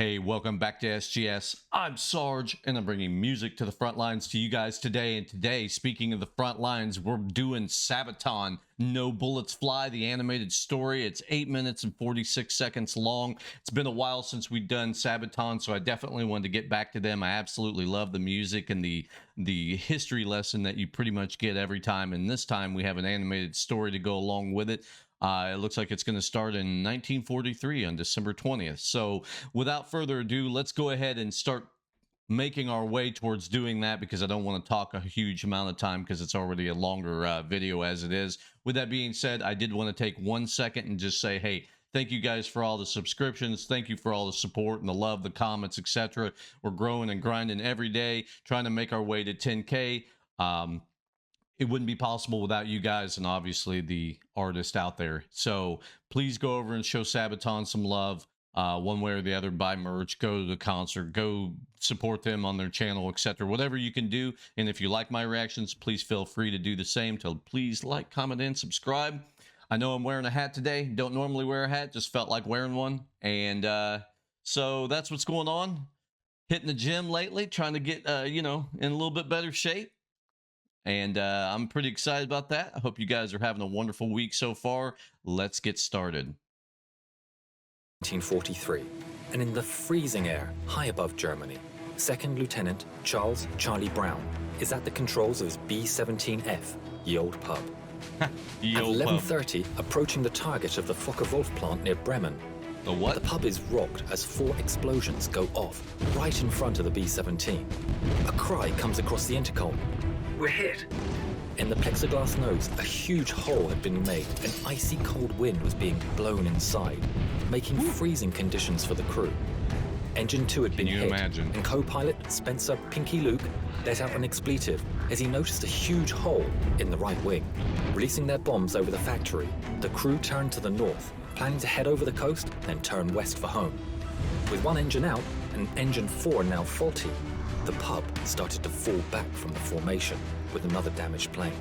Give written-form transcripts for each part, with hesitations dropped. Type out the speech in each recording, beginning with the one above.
Hey, welcome back to SGS. I'm Sarge, and I'm bringing music to the front lines to you guys today. And today, speaking of the front lines, we're doing Sabaton, No Bullets Fly, the animated story. It's 8 minutes and 46 seconds long. It's been a while since we've done Sabaton, so I definitely wanted to get back to them. I absolutely love the music and the history lesson that you pretty much get every time. And this time, we have an animated story to go along with it. It looks like it's going to start in 1943 on December 20th. So without further ado, let's go ahead and start making our way towards doing that, because I don't want to talk a huge amount of time because it's already a longer video as it is. With that being said, I did want to take 1 second and just say, hey, thank you guys for all the subscriptions. Thank you for all the support and the love, the comments, etc. We're growing and grinding every day, trying to make our way to 10K. It wouldn't be possible without you guys and obviously the artist out there. So please go over and show Sabaton some love, one way or the other. Buy merch, go to the concert, go support them on their channel, etc. Whatever you can do. And if you like my reactions, please feel free to do the same. Please like, comment, and subscribe. I know I'm wearing a hat today. Don't normally wear a hat, just felt like wearing one. And so that's what's going on. Hitting the gym lately, trying to get, you know, in a little bit better shape. And I'm pretty excited about that. I hope you guys are having a wonderful week so far. Let's get started. 1943, and in the freezing air high above Germany, Second Lieutenant Charles "Charlie" Brown is at the controls of his B-17F, Ye Old Pub. Ye At Old Pub. 11:30, approaching the target of the Focke-Wulf plant near Bremen. The what? The pub is rocked as 4 explosions go off right in front of the B-17. A cry comes across the intercom. We're hit. In the plexiglass nose, a huge hole had been made. An icy cold wind was being blown inside, making freezing conditions for the crew. Engine 2 had been hit, and co-pilot Spencer "Pinky" Luke let out an expletive as he noticed a huge hole in the right wing. Releasing their bombs over the factory, the crew turned to the north, planning to head over the coast, then turn west for home. With one engine out and engine 4 now faulty, the pub started to fall back from the formation with another damaged plane.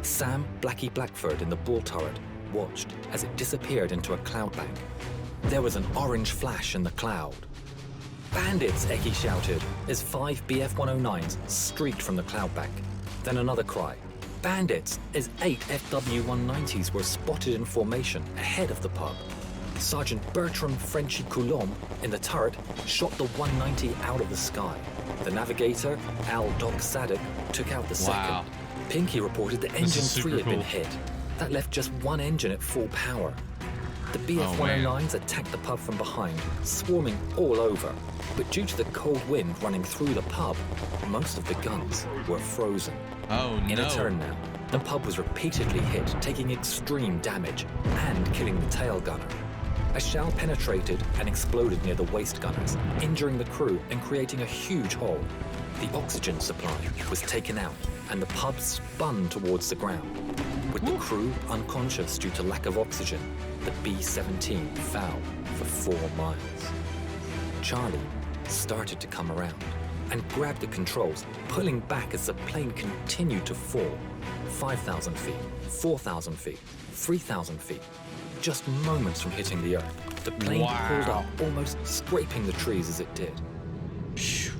Sam "Blackie" Blackford in the ball turret watched as it disappeared into a cloud bank. There was an orange flash in the cloud. "Bandits!" Eckie shouted as 5 BF-109s streaked from the cloud bank. Then another cry. "Bandits!" as 8 FW-190s were spotted in formation ahead of the pub. Sergeant Bertram "Frenchy" Coulomb in the turret shot the 190 out of the sky. The navigator, Al "Doc" Sadek, took out the second. Pinky reported that engine 3 had been hit. That left just one engine at full power. The BF-109s attacked the pub from behind, swarming all over. But due to the cold wind running through the pub, most of the guns were frozen. In a turn now, the pub was repeatedly hit, taking extreme damage and killing the tail gunner. A shell penetrated and exploded near the waist gunners, injuring the crew and creating a huge hole. The oxygen supply was taken out, and the pub spun towards the ground. With the crew unconscious due to lack of oxygen, the B-17 fell for 4 miles. Charlie started to come around and grabbed the controls, pulling back as the plane continued to fall. 5,000 feet, 4,000 feet, 3,000 feet. Just moments from hitting the earth, the plane pulled up, almost scraping the trees as it did.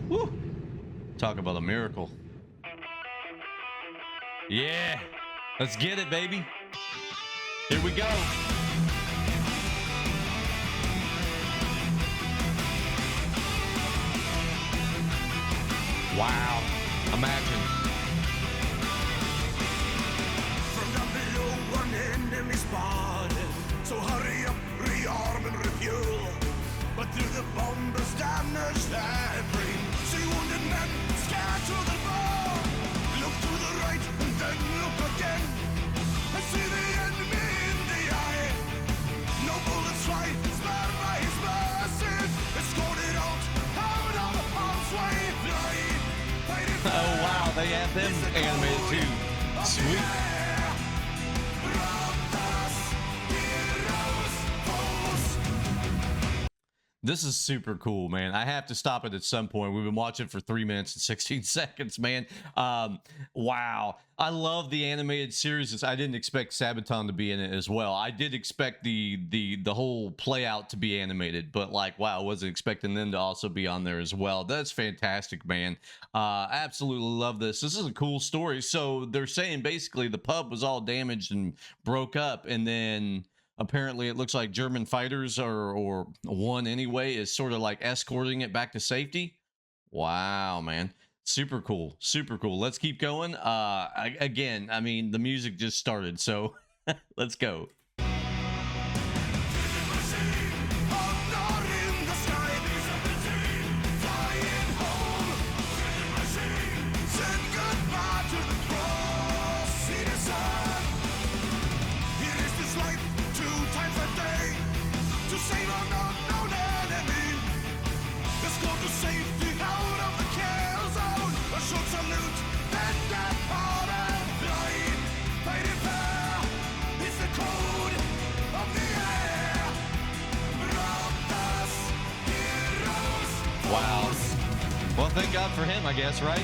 Woo. Talk about a miracle. Yeah, let's get it, baby. Here we go. Wow, imagine. From down below, one enemy spotted. So hurry up, rearm and refuel. But through the bombers damaged that brain. See wounded men scattered to the floor. Look to the right and then look again. I see the enemy in the eye. No bullets fly, spared by his mercies. Escorted out of harm's way. Oh wow, they have them animated too. Sweet. This is super cool, man. I have to stop it at some point. We've been watching for 3 minutes and 16 seconds, man. Wow. I love the animated series. I didn't expect Sabaton to be in it as well. I did expect the whole play out to be animated, but like, wow, I wasn't expecting them to also be on there as well. That's fantastic, man. Absolutely love this. This is a cool story. So they're saying basically the pub was all damaged and broke up, and then apparently it looks like German fighters or one anyway is sort of like escorting it back to safety. Wow, man. Super cool. Super cool. Let's keep going. Again, I mean, the music just started, so let's go. Wow. Well, thank God for him, I guess, right?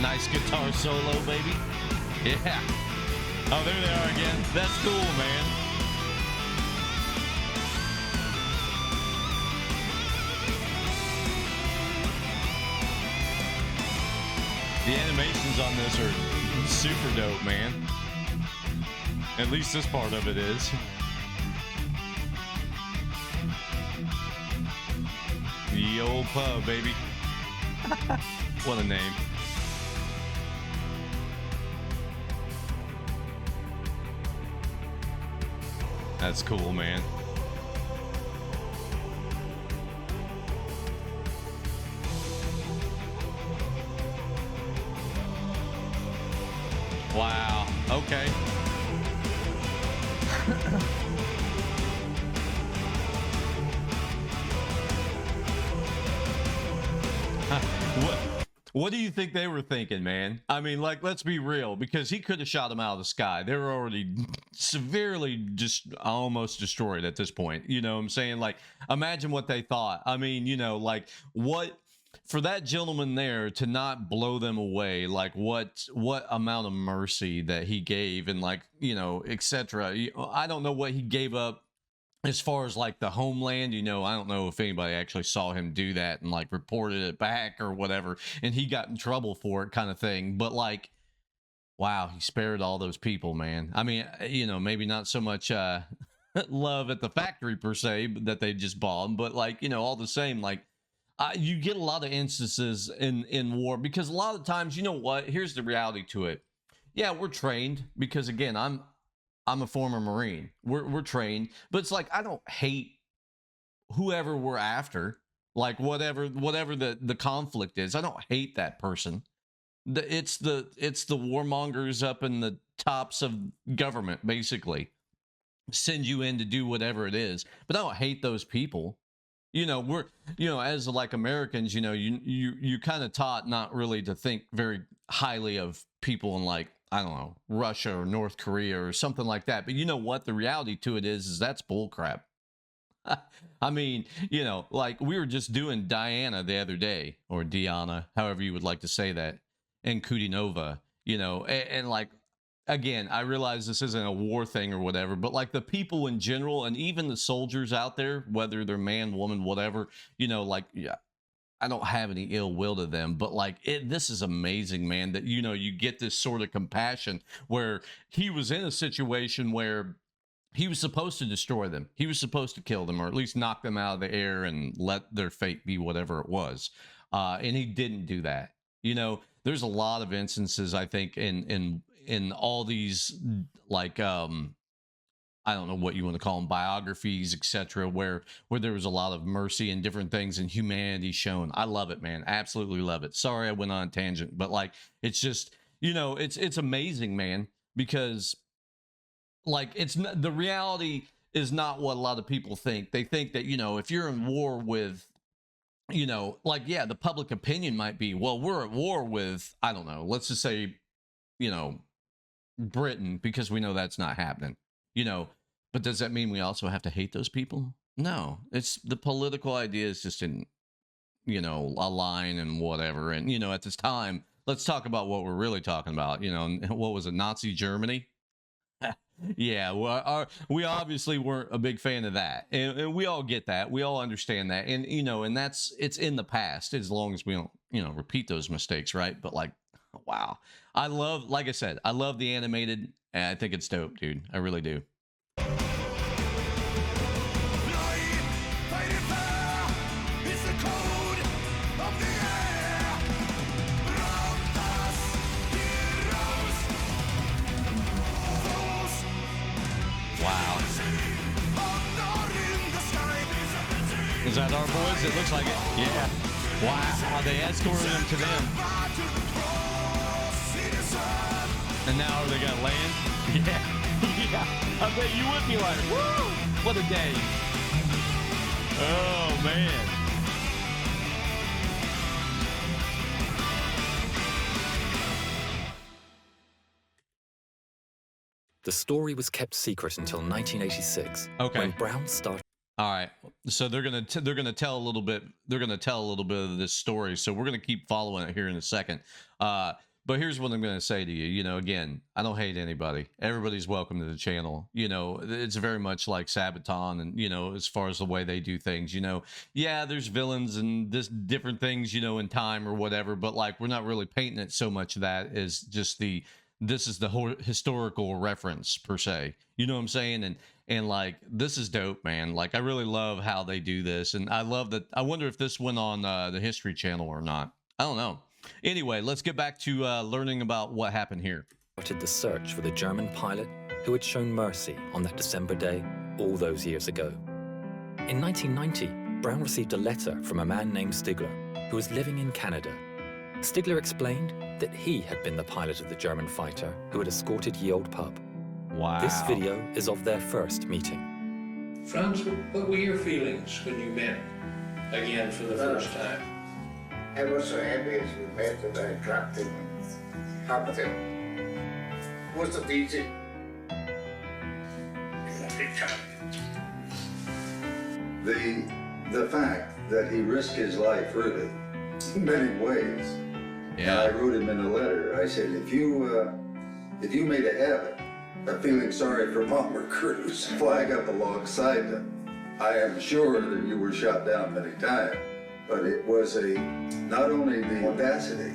Nice guitar solo, baby. Yeah. Oh, there they are again. That's cool, man. The animations on this are super dope, man. At least this part of it is. The old pub, baby. What a name. That's cool, man. Wow. Okay. What do you think they were thinking, man? I mean, like, let's be real, because he could have shot him out of the sky. They were already severely just almost destroyed at this point. You know what I'm saying? Like, imagine what they thought. I mean, you know, like, what for that gentleman there to not blow them away, like what amount of mercy that he gave, and like, you know, etc. I don't know what he gave up as far as like the homeland. You know, I don't know if anybody actually saw him do that and like reported it back or whatever, and he got in trouble for it, kind of thing. But like, wow, he spared all those people, man. I mean, you know, maybe not so much love at the factory per se that they just bombed, but like, you know, all the same, like, you get a lot of instances in war, because a lot of times, you know what, here's the reality to it. Yeah, we're trained, because again, I'm a former Marine. We're trained, but it's like, I don't hate whoever we're after, like whatever the conflict is. I don't hate that person. It's the warmongers up in the tops of government, basically send you in to do whatever it is, but I don't hate those people. You know, we're, you know, as like Americans, you know, you kind of taught not really to think very highly of people in, like, I don't know, Russia or North Korea or something like that. But you know what? The reality to it is that's bullcrap. I mean, you know, like we were just doing Diana the other day, or Diana, however you would like to say that, and Kudinova, you know, and like, again, I realize this isn't a war thing or whatever, but like the people in general, and even the soldiers out there, whether they're man, woman, whatever, you know, like, yeah, I don't have any ill will to them, but like, this is amazing, man, that, you know, you get this sort of compassion where he was in a situation where he was supposed to destroy them. He was supposed to kill them, or at least knock them out of the air and let their fate be whatever it was. And he didn't do that. You know, there's a lot of instances, I think, in all these, like, I don't know what you want to call them, biographies, etc., where there was a lot of mercy and different things and humanity shown. I love it, man. Absolutely love it. Sorry I went on a tangent, but like, it's just, you know, it's amazing, man, because like it's not, the reality is not what a lot of people think. They think that, you know, if you're in war with, you know, like, yeah, the public opinion might be, well, we're at war with, I don't know, let's just say, you know, Britain, because we know that's not happening, you know. But does that mean we also have to hate those people? No, it's the political idea is just in, you know, a line and whatever. And, you know, at this time, let's talk about what we're really talking about. You know, what was it, Nazi Germany? Yeah, well, we obviously weren't a big fan of that, and we all get that, we all understand that, and you know, and that's it's in the past as long as we don't, you know, repeat those mistakes, right? But like, wow, I love, like I said, I love the animated, and I think it's dope, dude. I really do. Flying, fighting fire is the code of the air. Around us, heroes, those Wow, honor in the sky. is that our boys? It looks like it. Yeah. Wow, they escorted them to them, Far to the cross, it is up. and now are they gonna land? Yeah, yeah. I bet you would be like, woo, what a day. Oh man. The story was kept secret until 1986, Okay. when Brown started All right, so they're gonna tell a little bit. They're gonna tell a little bit of this story. So we're gonna keep following it here in a second. But here's what I'm gonna say to you. You know, again, I don't hate anybody. Everybody's welcome to the channel. You know, it's very much like Sabaton, and you know, as far as the way they do things. You know, yeah, there's villains and this different things. You know, in time or whatever. But like, we're not really painting it so much that is just the this is the whole historical reference per se. You know what I'm saying? And like, this is dope, man. Like, I really love how they do this, and I love that. I wonder if this went on the History Channel or not. I don't know. Anyway, let's get back to learning about what happened here. the search for the German pilot who had shown mercy on that December day all those years ago. In 1990, Brown received a letter from a man named Stigler, who was living in Canada. Stigler explained that he had been the pilot of the German fighter who had escorted Ye Old Pub. Wow. This video is of their first meeting. Franz, what were your feelings when you met again for the first time? I was so happy as we met that I dropped him, helped him. Wasn't easy. The fact that he risked his life really in many ways. Yeah. I wrote him in a letter. I said, if you made a habit of feeling sorry for bomber crews, flag up alongside them. I am sure that you were shot down many times, but it was not only the audacity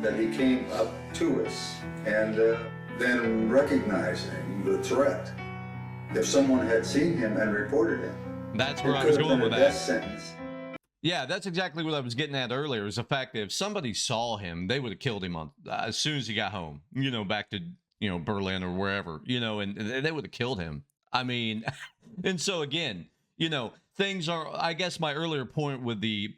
that he came up to us and then recognizing the threat. If someone had seen him and reported him, That's where it I could was have going been with a death that. sentence. Yeah, that's exactly what I was getting at earlier. Is the fact that if somebody saw him, they would have killed him on as soon as he got home. You know, back to Berlin or wherever. You know, and they would have killed him. I mean, and so again, you know, things are. I guess my earlier point with the,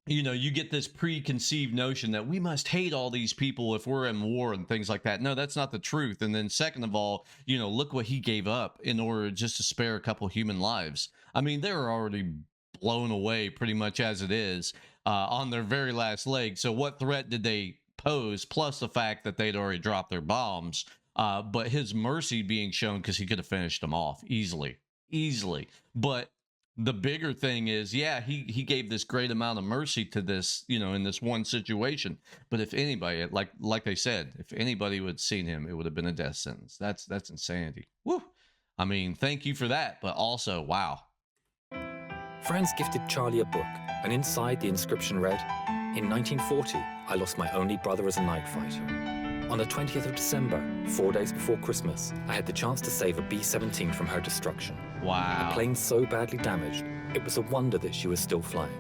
you know, you get this preconceived notion that we must hate all these people if we're in war and things like that. No, that's not the truth. And then second of all, you know, look what he gave up in order just to spare a couple human lives. I mean, they were already blown away pretty much as it is on their very last leg. So what threat did they pose? Plus the fact that they'd already dropped their bombs. But his mercy being shown because he could have finished them off easily. But the bigger thing is, yeah, he gave this great amount of mercy to this, you know, in this one situation. But if anybody, like they said, if anybody would have seen him, it would have been a death sentence. That's insanity. Woo. I mean, thank you for that. But also, wow. Franz gifted Charlie a book, and inside the inscription read, "In 1940, I lost my only brother as a night fighter. On the 20th of December, 4 days before Christmas, I had the chance to save a B-17 from her destruction. Wow. The plane so badly damaged, it was a wonder that she was still flying.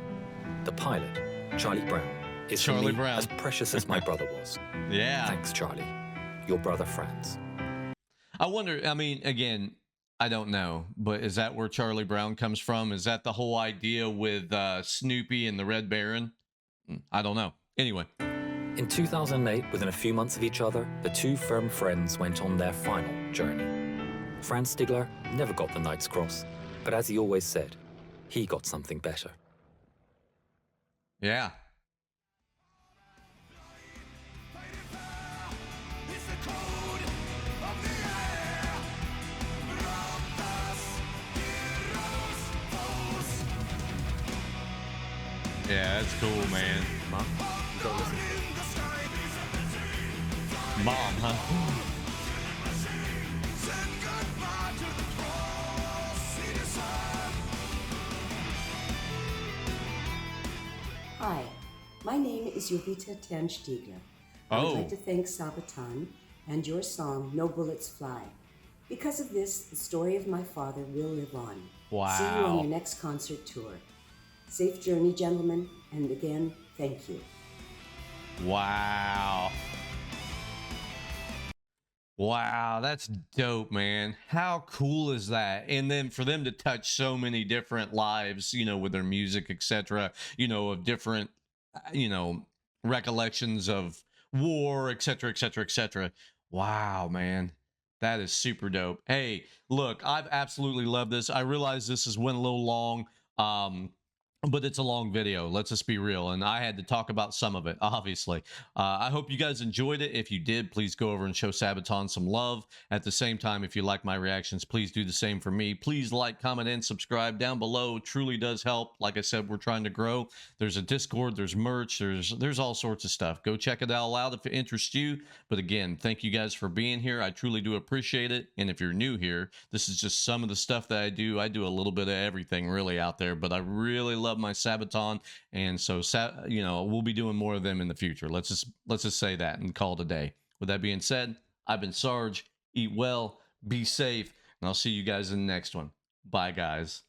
The pilot, Charlie Brown, is for Charlie me Brown. as precious as my brother was. Yeah. Thanks, Charlie. Your brother, Franz." I wonder, I mean, again, I don't know, but is that where Charlie Brown comes from? Is that the whole idea with Snoopy and the Red Baron? I don't know. Anyway. In 2008, within a few months of each other, the two firm friends went on their final journey. Franz Stigler never got the Knight's Cross, but as he always said, he got something better. Yeah. It's the code of the air. Brothers, heroes, foes. Yeah, that's cool, man. Mom, you gotta listen. In the sky, Mom, huh? send goodbye to the cross. It is sad. Hi, my name is Jovita Tan Stiegler. I Oh. would like to thank Sabaton and your song, No Bullets Fly. Because of this, the story of my father will live on. See you on Wow. your next concert tour. Safe journey, gentlemen, and again, thank you. Wow. Wow, that's dope, man. How cool is that? And then for them to touch so many different lives, you know, with their music, etc., you know, of different, you know, recollections of war, etc., etc., etc. Wow, man. That is super dope. Hey, look, I've absolutely loved this. I realize this has went a little long. But it's a long video, let's just be real, and I had to talk about some of it, obviously. I hope you guys enjoyed it. If you did, please go over and show Sabaton some love. At the same time, if you like my reactions, please do the same for me. Please like, comment, and subscribe down below. It truly does help. Like I said, we're trying to grow. There's a Discord, there's merch, there's all sorts of stuff. Go check it all out if it interests you. But again, thank you guys for being here. I truly do appreciate it. And if you're new here, this is just some of the stuff that I do. I do a little bit of everything really out there, but I really love my Sabaton, and so you know, we'll be doing more of them in the future. Let's just say that and call it a day. With that being said, I've been Sarge. Eat well, be safe, and I'll see you guys in the next one. Bye, guys.